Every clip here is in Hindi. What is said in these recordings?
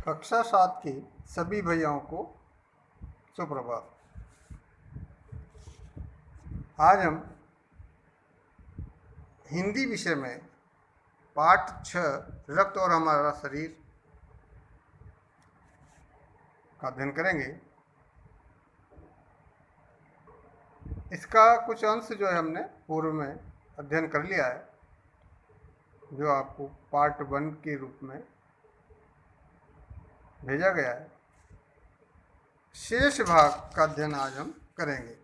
कक्षा 7 के सभी भैयाओं को सुप्रभात। आज हम हिंदी विषय में पाठ 6 रक्त और हमारा शरीर का अध्ययन करेंगे। इसका कुछ अंश जो है हमने पूर्व में अध्ययन कर लिया है, जो आपको पार्ट 1 के रूप में भेजा गया है। शेष भाग का अध्ययन आज हम करेंगे।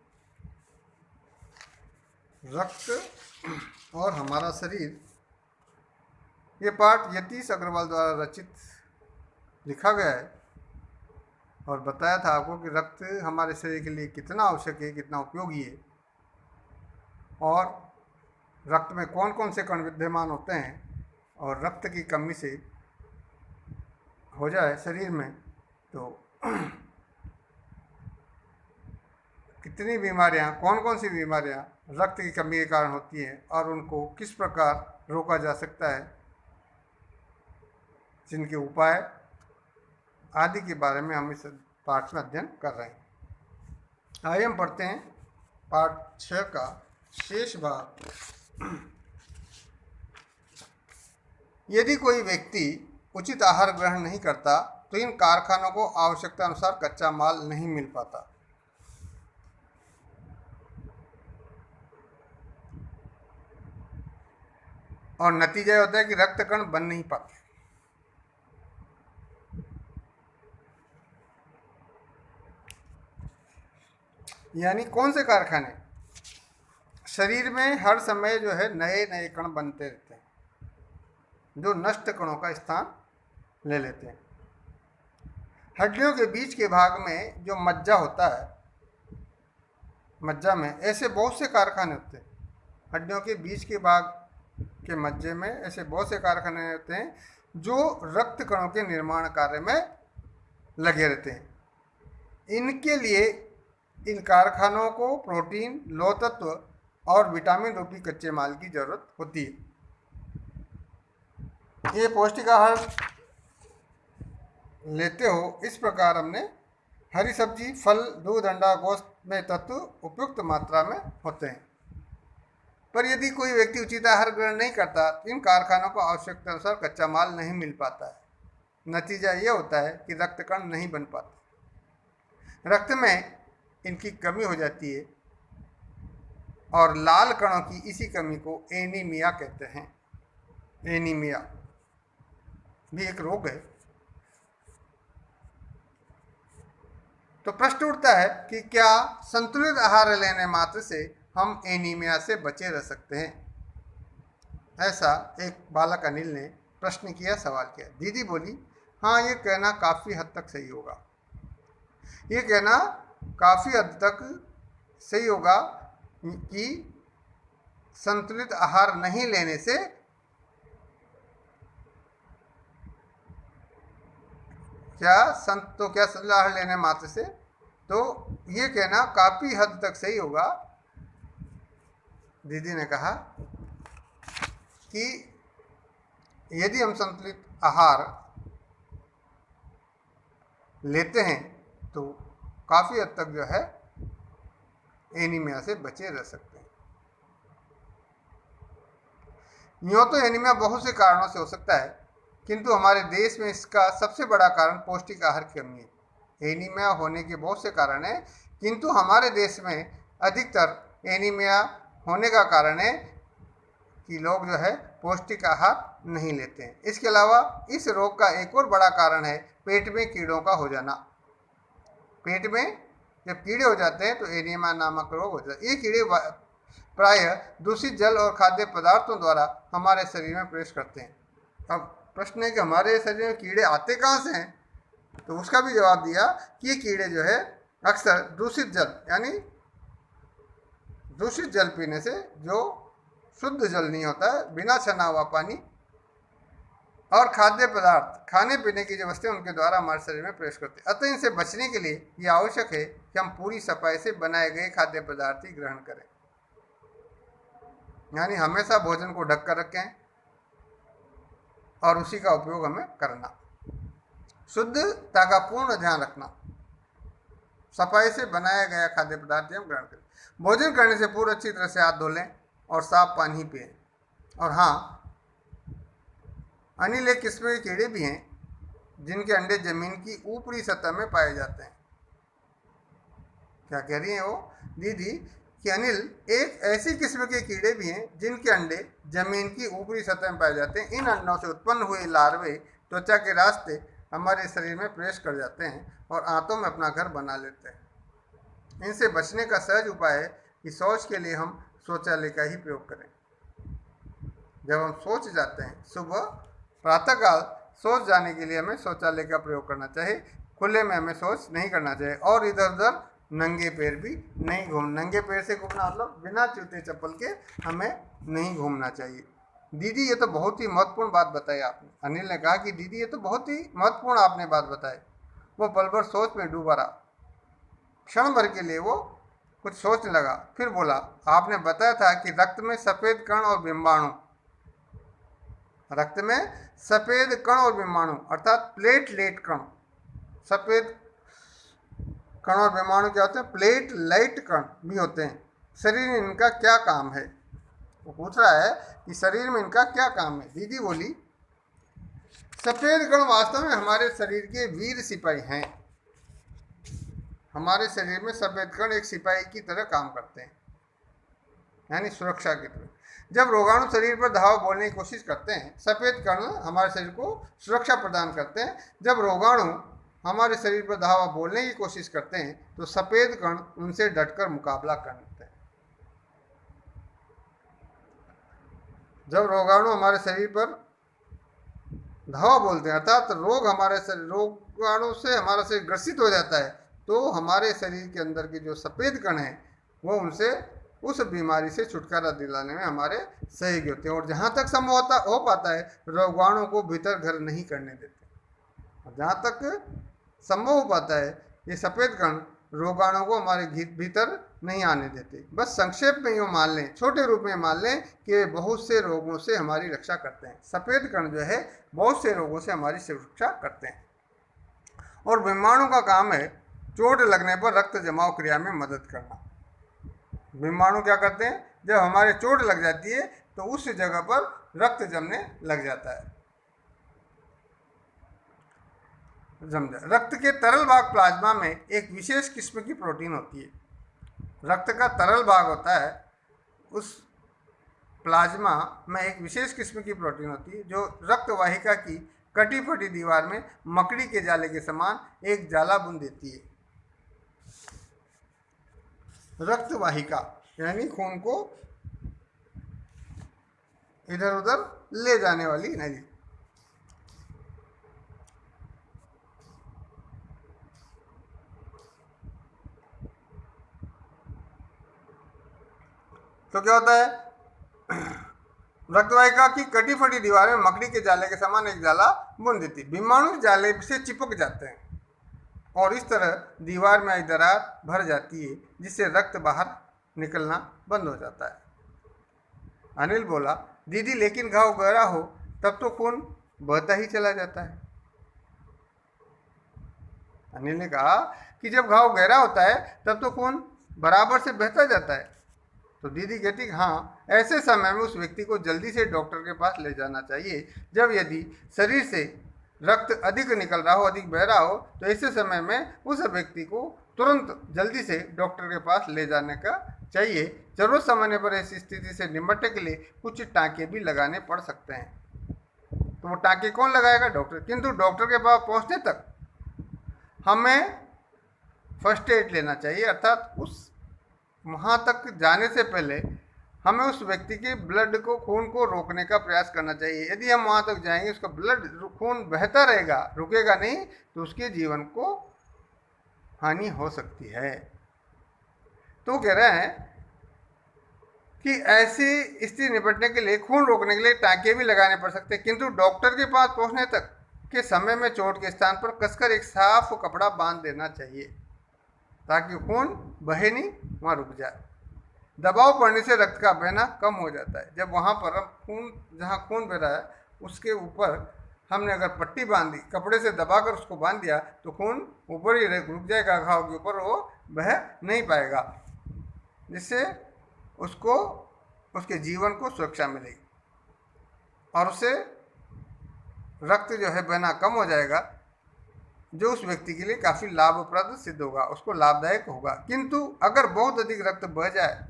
रक्त और हमारा शरीर, ये पाठ यतीश अग्रवाल द्वारा रचित लिखा गया है और बताया था आपको कि रक्त हमारे शरीर के लिए कितना आवश्यक है, कितना उपयोगी है और रक्त में कौन कौन से कण विद्यमान होते हैं और रक्त की कमी से हो जाए शरीर में तो कितनी बीमारियां, कौन कौन सी बीमारियां रक्त की कमी के कारण होती हैं और उनको किस प्रकार रोका जा सकता है, जिनके उपाय आदि के बारे में हम इस पाठ में अध्ययन कर रहे हैं। आइए हम पढ़ते हैं पाठ 6 का शेष भाग। यदि कोई व्यक्ति उचित आहार ग्रहण नहीं करता तो इन कारखानों को आवश्यकता अनुसार कच्चा माल नहीं मिल पाता। और नतीजा होता है कि रक्त कण बन नहीं पाते। यानी कौन से कारखाने? शरीर में हर समय जो है नए नए कण बनते रहते हैं, जो नष्ट कणों का स्थान ले लेते हैं। हड्डियों के बीच के भाग में जो मज्जा होता है, मज्जा में ऐसे बहुत से कारखाने होते हैं। हड्डियों के बीच के भाग के मज्जे में ऐसे बहुत से कारखाने होते हैं जो रक्त कणों के निर्माण कार्य में लगे रहते हैं। इनके लिए इन कारखानों को प्रोटीन, लौह तत्व और विटामिन रूपी कच्चे माल की जरूरत होती है। ये पौष्टिक आहार लेते हो इस प्रकार हमने हरी सब्जी, फल, दूध, अंडा, गोश्त में तत्व उपयुक्त मात्रा में होते हैं। पर यदि कोई व्यक्ति उचित आहार ग्रहण नहीं करता तो इन कारखानों को आवश्यकता अनुसार कच्चा माल नहीं मिल पाता है। नतीजा ये होता है कि रक्त कण नहीं बन पाते, रक्त में इनकी कमी हो जाती है और लाल कणों की इसी कमी को एनीमिया कहते हैं। एनीमिया भी एक रोग है। तो प्रश्न उठता है कि क्या संतुलित आहार लेने मात्र से हम एनीमिया से बचे रह सकते हैं? ऐसा एक बालक अनिल ने प्रश्न किया, सवाल किया। दीदी बोली, हाँ, ये कहना काफ़ी हद तक सही होगा। ये कहना काफ़ी हद तक सही होगा कि संतुलित आहार नहीं लेने से क्या संतुलित आहार लेने मात्र से, तो ये कहना काफ़ी हद तक सही होगा। दीदी ने कहा कि यदि हम संतुलित आहार लेते हैं तो काफ़ी हद तक जो है एनीमिया से बचे रह सकते हैं। यूँ तो एनीमिया बहुत से कारणों से हो सकता है, किंतु हमारे देश में इसका सबसे बड़ा कारण पौष्टिक आहार की कमी है। एनीमिया होने के बहुत से कारण हैं, किंतु हमारे देश में अधिकतर एनीमिया होने का कारण है कि लोग जो है पौष्टिक आहार नहीं लेते हैं। इसके अलावा इस रोग का एक और बड़ा कारण है पेट में कीड़ों का हो जाना। पेट में जब कीड़े हो जाते हैं तो एनीमिया नामक रोग हो जाता है। ये कीड़े प्रायः दूषित जल और खाद्य पदार्थों द्वारा हमारे शरीर में प्रवेश करते हैं। अब प्रश्न है कि हमारे शरीर में कीड़े आते कहाँ से हैं? तो उसका भी जवाब दिया कि ये कीड़े जो है अक्सर दूषित जल, यानी दूषित जल पीने से, जो शुद्ध जल नहीं होता है, बिना छना हुआ पानी, और खाद्य पदार्थ, खाने पीने की जो वस्तुएं उनके द्वारा हमारे शरीर में प्रवेश करते हैं। अतः इनसे बचने के लिए ये आवश्यक है कि हम पूरी सफाई से बनाए गए खाद्य पदार्थ ही ग्रहण करें। यानी हमेशा भोजन को ढक कर रखें और उसी का उपयोग हमें करना। शुद्धता का पूर्ण ध्यान रखना, सफाई से बनाया गया खाद्य पदार्थ हम ग्रहण करें, भोजन करने से पूर्व अच्छी तरह से हाथ धो लें और साफ पानी पिएं। और हाँ, अनिल एक किस्म के कीड़े भी हैं जिनके अंडे जमीन की ऊपरी सतह में पाए जाते हैं। क्या कह रही हैं वो दीदी कि अनिल एक ऐसी किस्म के कीड़े भी हैं जिनके अंडे जमीन की ऊपरी सतह में पाए जाते हैं। इन अंडों से उत्पन्न हुए लार्वे त्वचा के रास्ते हमारे शरीर में प्रवेश कर जाते हैं और आंतों में अपना घर बना लेते हैं। इनसे बचने का सहज उपाय है कि शौच के लिए हम शौचालय का ही प्रयोग करें। जब हम शौच जाते हैं सुबह प्रातःकाल शौच जाने के लिए हमें शौचालय का प्रयोग करना चाहिए। खुले में हमें शौच नहीं करना चाहिए और इधर उधर नंगे पैर भी नहीं नंगे पैर से घूमना मतलब बिना जूते चप्पल के हमें नहीं घूमना चाहिए। दीदी ये तो बहुत ही महत्वपूर्ण बात बताई आपने। अनिल ने कहा कि दीदी ये तो बहुत ही महत्वपूर्ण आपने बात बताई। वो पल भर सोच में डूबा रहा, क्षण भर के लिए वो कुछ सोचने लगा, फिर बोला, आपने बताया था कि रक्त में सफ़ेद कण और बिंबाणु, रक्त में सफ़ेद कण और बिंबाणु अर्थात प्लेटलेट कण, सफ़ेद कण और विमाणु क्या होते हैं, प्लेटलेट कण भी होते हैं। शरीर में इनका क्या काम है? वो पूछ रहा है कि शरीर में इनका क्या काम है। दीदी बोली, सफेद कण वास्तव में हमारे शरीर के वीर सिपाही हैं। हमारे शरीर में सफेद कण एक सिपाही की तरह काम करते हैं, यानी सुरक्षा की तरह। जब रोगाणु शरीर पर धावा बोलने की कोशिश करते हैं, सफेद कण हमारे शरीर को सुरक्षा प्रदान करते हैं। जब रोगाणु हमारे शरीर पर धावा बोलने की कोशिश करते हैं तो सफेद कण उनसे डटकर मुकाबला करते हैं। जब रोगाणु हमारे शरीर पर धावा बोलते हैं अर्थात रोगाणु से हमारा शरीर ग्रसित हो जाता है, तो हमारे शरीर के अंदर के जो सफेद कण हैं वो उनसे उस बीमारी से छुटकारा दिलाने में हमारे सहयोगी होते हैं और जहाँ तक संभव हो पाता है रोगाणु को भीतर घर नहीं करने देते। जहाँ तक संभव हो पाता है ये सफ़ेद कण रोगाणु को हमारे भीतर नहीं आने देते। बस संक्षेप में यूँ मान लें, छोटे रूप में मान लें कि बहुत से रोगों से हमारी रक्षा करते हैं। सफ़ेद कण जो है बहुत से रोगों से हमारी सुरक्षा करते हैं। और विमाणु का काम है चोट लगने पर रक्त जमाव क्रिया में मदद करना। विमाणु क्या करते हैं, जब हमारे चोट लग जाती है तो उस जगह पर रक्त जमने लग जाता है, रक्त के तरल भाग प्लाज्मा में एक विशेष किस्म की प्रोटीन होती है। रक्त का तरल भाग होता है, उस प्लाज्मा में एक विशेष किस्म की प्रोटीन होती है जो रक्त वाहिका की कटी फटी दीवार में मकड़ी के जाले के समान एक जाला बुन देती है। रक्त वाहिका यानी खून को इधर उधर ले जाने वाली नली। तो क्या होता है, रक्तवाहिका की कटी फटी दीवार में मकड़ी के जाले के समान एक जाला बुन देती। विमाणु जाले से चिपक जाते हैं और इस तरह दीवार में एक दरार भर जाती है जिससे रक्त बाहर निकलना बंद हो जाता है। अनिल बोला, दीदी लेकिन घाव गहरा हो तब तो खून बहता ही चला जाता है। अनिल ने कहा कि जब घाव गहरा होता है तब तो खून बराबर से बहता जाता है। तो दीदी कहती हाँ, ऐसे समय में उस व्यक्ति को जल्दी से डॉक्टर के पास ले जाना चाहिए। जब यदि शरीर से रक्त अधिक निकल रहा हो, अधिक बह रहा हो, तो ऐसे समय में उस व्यक्ति को तुरंत जल्दी से डॉक्टर के पास ले जाने का चाहिए। जरूरत समझने पर ऐसी स्थिति से निपटने के लिए कुछ टाँके भी लगाने पड़ सकते हैं। तो वो टाँके कौन लगाएगा? डॉक्टर। किंतु डॉक्टर के पास पहुँचने तक हमें फर्स्ट एड लेना चाहिए, अर्थात उस वहाँ तक जाने से पहले हमें उस व्यक्ति के ब्लड को, खून को रोकने का प्रयास करना चाहिए। यदि हम वहाँ तक जाएंगे, उसका ब्लड खून बहता रहेगा, रुकेगा नहीं, तो उसके जीवन को हानि हो सकती है। तो कह रहे हैं कि ऐसी स्थिति निपटने के लिए, खून रोकने के लिए टाँके भी लगाने पड़ सकते हैं, किंतु डॉक्टर के पास पहुँचने तक के समय में चोट के स्थान पर कसकर एक साफ कपड़ा बांध देना चाहिए ताकि खून बहे नहीं, वहाँ रुक जाए। दबाव पड़ने से रक्त का बहना कम हो जाता है। जब वहाँ पर हम जहाँ खून बह रहा है उसके ऊपर हमने अगर पट्टी बांध दी, कपड़े से दबाकर उसको बांध दिया, तो खून ऊपर ही रुक जाएगा, घाव के ऊपर वो बह नहीं पाएगा, जिससे उसको उसके जीवन को सुरक्षा मिलेगी और उसे रक्त जो है बहना कम हो जाएगा, जो उस व्यक्ति के लिए काफ़ी लाभप्रद सिद्ध होगा, उसको लाभदायक होगा। किंतु अगर बहुत अधिक रक्त बह जाए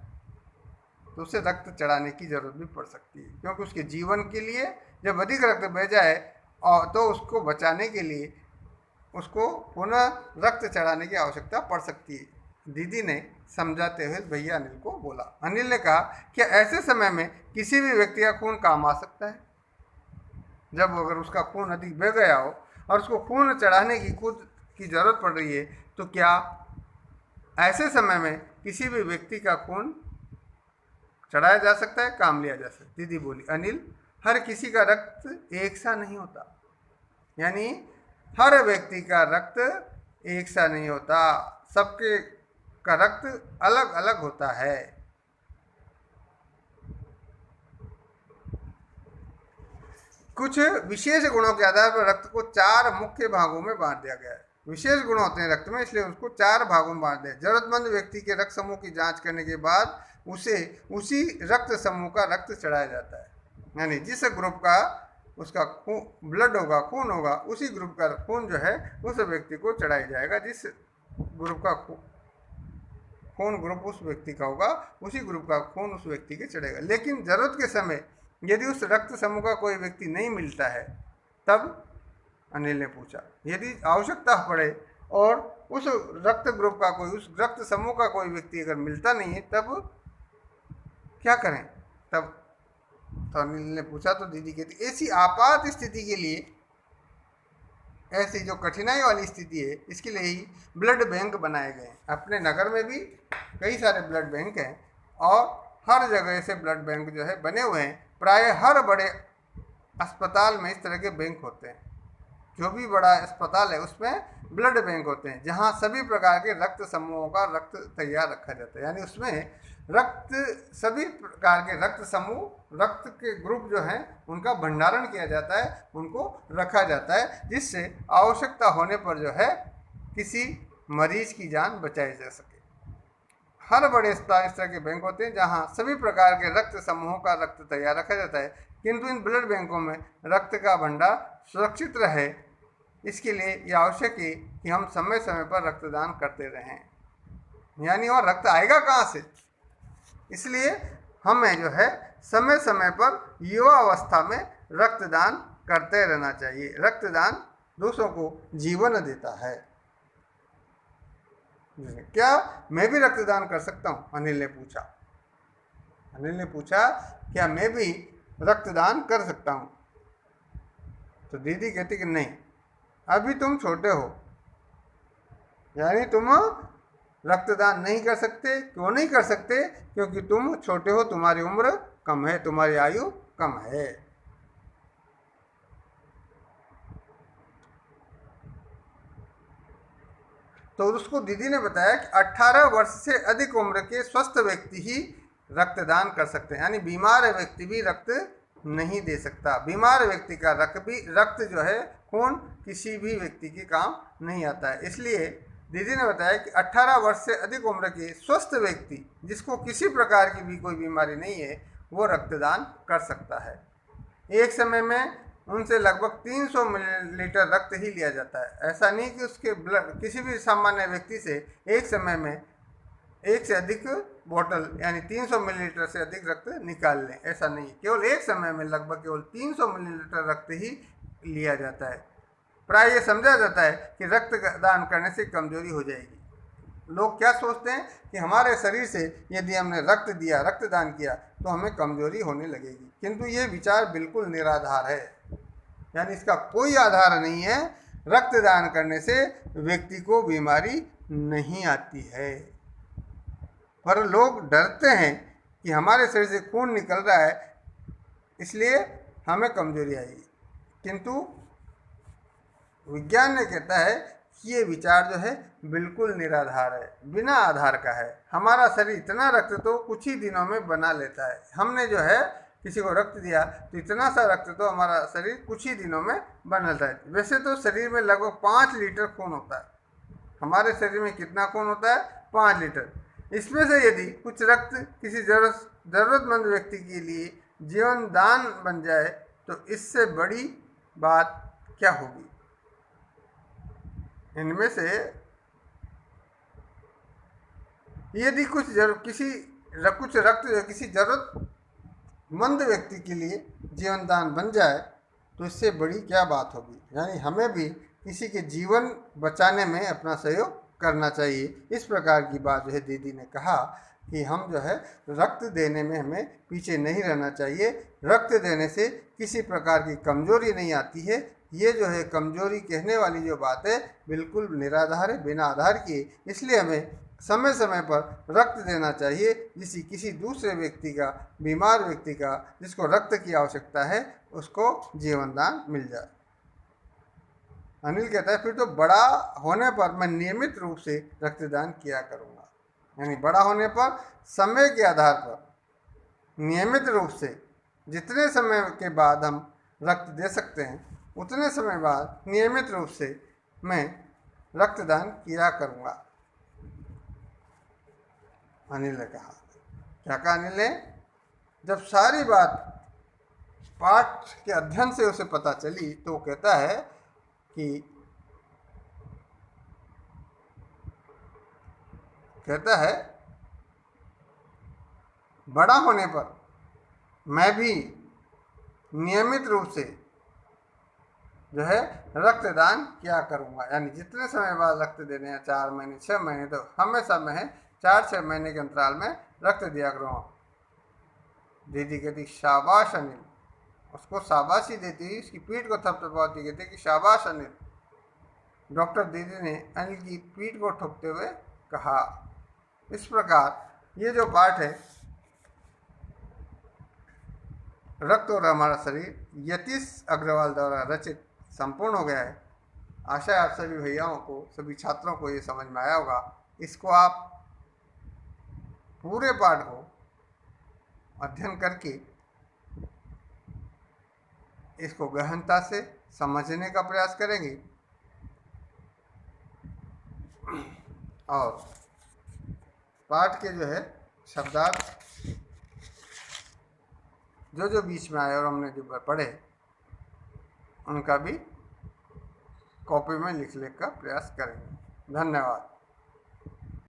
तो उसे रक्त चढ़ाने की जरूरत भी पड़ सकती है, क्योंकि उसके जीवन के लिए जब अधिक रक्त बह जाए और तो उसको बचाने के लिए उसको पुनः रक्त चढ़ाने की आवश्यकता पड़ सकती है। दीदी ने समझाते हुए भैया अनिल को बोला। अनिल ने कहा कि ऐसे समय में किसी भी व्यक्ति का खून काम आ सकता है। जब अगर उसका खून अधिक बह गया हो और उसको खून चढ़ाने की खुद की जरूरत पड़ रही है, तो क्या ऐसे समय में किसी भी व्यक्ति का खून चढ़ाया जा सकता है, काम लिया जा सकता है? दीदी बोली, अनिल, हर किसी का रक्त एक सा नहीं होता, यानी हर व्यक्ति का रक्त एक सा नहीं होता, सबके का रक्त अलग अलग होता है। कुछ विशेष गुणों के आधार पर रक्त को 4 मुख्य भागों में बांट दिया गया है। विशेष गुण होते हैं रक्त में, इसलिए उसको 4 भागों में बांट दिया। जरूरतमंद व्यक्ति के रक्त समूह की जांच करने के बाद उसे उसी रक्त समूह का रक्त चढ़ाया जाता है, यानी जिस ग्रुप का उसका ब्लड होगा, खून होगा, उसी ग्रुप का खून जो है उस व्यक्ति को चढ़ाया जाएगा। जिस ग्रुप का खून ग्रुप उस व्यक्ति का होगा, उसी ग्रुप का खून उस व्यक्ति के चढ़ेगा। लेकिन जरूरत के समय यदि उस रक्त समूह का कोई व्यक्ति नहीं मिलता है, तब अनिल ने पूछा, यदि आवश्यकता पड़े और उस रक्त ग्रुप का कोई, उस रक्त समूह का कोई व्यक्ति अगर मिलता नहीं है, तब क्या करें? तब तो अनिल ने पूछा तो दीदी कहती, ऐसी आपात स्थिति के लिए, ऐसी जो कठिनाई वाली स्थिति है, इसके लिए ही ब्लड बैंक बनाए गए हैं। अपने नगर में भी कई सारे ब्लड बैंक हैं और हर जगह से ब्लड बैंक जो है बने हुए हैं। प्राय हर बड़े अस्पताल में इस तरह के बैंक होते हैं। जो भी बड़ा अस्पताल है उसमें ब्लड बैंक होते हैं, जहां सभी प्रकार के रक्त समूहों का रक्त तैयार रखा जाता है, यानी उसमें रक्त, सभी प्रकार के रक्त समूह, रक्त के ग्रुप जो हैं उनका भंडारण किया जाता है, उनको रखा जाता है, जिससे आवश्यकता होने पर जो है किसी मरीज की जान बचाई जा सके। हर बड़े अस्पताल इस तरह के बैंक होते हैं जहां सभी प्रकार के रक्त समूहों का रक्त तैयार रखा जाता है, किंतु इन ब्लड बैंकों में रक्त का भंडार सुरक्षित रहे, इसके लिए यह आवश्यक है कि हम समय समय पर रक्तदान करते रहें। यानी वह रक्त आएगा कहाँ से? इसलिए हमें जो है समय समय पर युवा अवस्था में रक्तदान करते रहना चाहिए। रक्तदान दूसरों को जीवन देता है। क्या मैं भी रक्तदान कर सकता हूँ? अनिल ने पूछा। अनिल ने पूछा, क्या मैं भी रक्तदान कर सकता हूँ? तो दीदी कहती कि नहीं, अभी तुम छोटे हो, यानी तुम रक्तदान नहीं कर सकते। क्यों नहीं कर सकते? क्योंकि तुम छोटे हो, तुम्हारी उम्र कम है, तुम्हारी आयु कम है। तो उसको दीदी ने बताया कि 18 वर्ष से अधिक उम्र के स्वस्थ व्यक्ति ही रक्तदान कर सकते हैं, यानी बीमार व्यक्ति भी रक्त नहीं दे सकता। बीमार व्यक्ति का रक्त जो है, खून किसी भी व्यक्ति के काम नहीं आता है। इसलिए दीदी ने बताया कि 18 वर्ष से अधिक उम्र के स्वस्थ व्यक्ति, जिसको किसी प्रकार की भी कोई बीमारी नहीं है, वो रक्तदान कर सकता है। एक समय में उनसे लगभग 300 मिलीलीटर रक्त ही लिया जाता है। ऐसा नहीं कि उसके ब्लड, किसी भी सामान्य व्यक्ति से एक समय में एक से अधिक बोतल यानी 300 मिलीलीटर से अधिक रक्त निकाल लें, ऐसा नहीं। केवल एक समय में लगभग केवल 300 मिलीलीटर रक्त ही लिया जाता है। प्राय ये समझा जाता है कि रक्तदान करने से कमजोरी हो जाएगी। लोग क्या सोचते हैं कि हमारे शरीर से यदि हमने रक्त दिया, रक्तदान किया, तो हमें कमजोरी होने लगेगी, किंतु ये विचार बिल्कुल निराधार है, यानी इसका कोई आधार नहीं है। रक्तदान करने से व्यक्ति को बीमारी नहीं आती है, पर लोग डरते हैं कि हमारे शरीर से खून निकल रहा है, इसलिए हमें कमजोरी आएगी। किंतु विज्ञान ने कहता है कि ये विचार जो है बिल्कुल निराधार है, बिना आधार का है। हमारा शरीर इतना रक्त तो कुछ ही दिनों में बना लेता है। हमने जो है किसी को रक्त दिया तो इतना सा रक्त तो हमारा शरीर कुछ ही दिनों में बन जाता है। वैसे तो शरीर में लगभग 5 लीटर खून होता है। हमारे शरीर में कितना खून होता है? 5 लीटर। इसमें से यदि कुछ रक्त किसी जरूरतमंद व्यक्ति के लिए जीवन दान बन जाए तो इससे बड़ी बात क्या होगी? इनमें से यदि कुछ रक्त जो किसी जरूरतमंद व्यक्ति के लिए जीवन दान बन जाए तो इससे बड़ी क्या बात होगी। यानी हमें भी किसी के जीवन बचाने में अपना सहयोग करना चाहिए। इस प्रकार की बात जो है दीदी ने कहा कि हम जो है रक्त देने में हमें पीछे नहीं रहना चाहिए। रक्त देने से किसी प्रकार की कमजोरी नहीं आती है। ये जो है कमजोरी कहने वाली जो बात है बिल्कुल निराधार है, बिना आधार की। इसलिए हमें समय समय पर रक्त देना चाहिए, जिससे किसी दूसरे व्यक्ति का, बीमार व्यक्ति का, जिसको रक्त की आवश्यकता है, उसको जीवन दान मिल जाए। अनिल कहता है फिर तो बड़ा होने पर मैं नियमित रूप से रक्तदान किया करूँगा। यानी बड़ा होने पर समय के आधार पर नियमित रूप से जितने समय के बाद हम रक्त दे सकते हैं उतने समय बाद नियमित रूप से मैं रक्तदान किया करूँगा, अनिल ने कहा। क्या कहा अनिल ने? जब सारी बात पाठ के अध्ययन से उसे पता चली तो वो कहता है कि बड़ा होने पर मैं भी नियमित रूप से जो है रक्तदान किया करूँगा। यानी जितने समय बाद रक्त देने हैं, 4 महीने 6 महीने, तो हमेशा मैं 4-6 महीने के अंतराल में रक्त दिया करूँगा। दीदी कहती शाबाश अनिल, उसको शाबाशी देती, उसकी पीठ को थपथपाती, कहती कि शाबाश अनिल। डॉक्टर दीदी ने अनिल की पीठ को ठोकते हुए कहा। इस प्रकार ये जो पाठ है रक्त और हमारा शरीर, यतीश अग्रवाल द्वारा रचित संपूर्ण हो गया है। आशा है आप सभी भैयाओं को, सभी छात्रों को ये समझ में आया होगा। इसको आप पूरे पाठ को अध्ययन करके इसको गहनता से समझने का प्रयास करेंगे और पाठ के जो है शब्दार्थ जो बीच में आए और हमने जो पढ़े उनका भी कॉपी में लिखने का प्रयास करेंगे। धन्यवाद।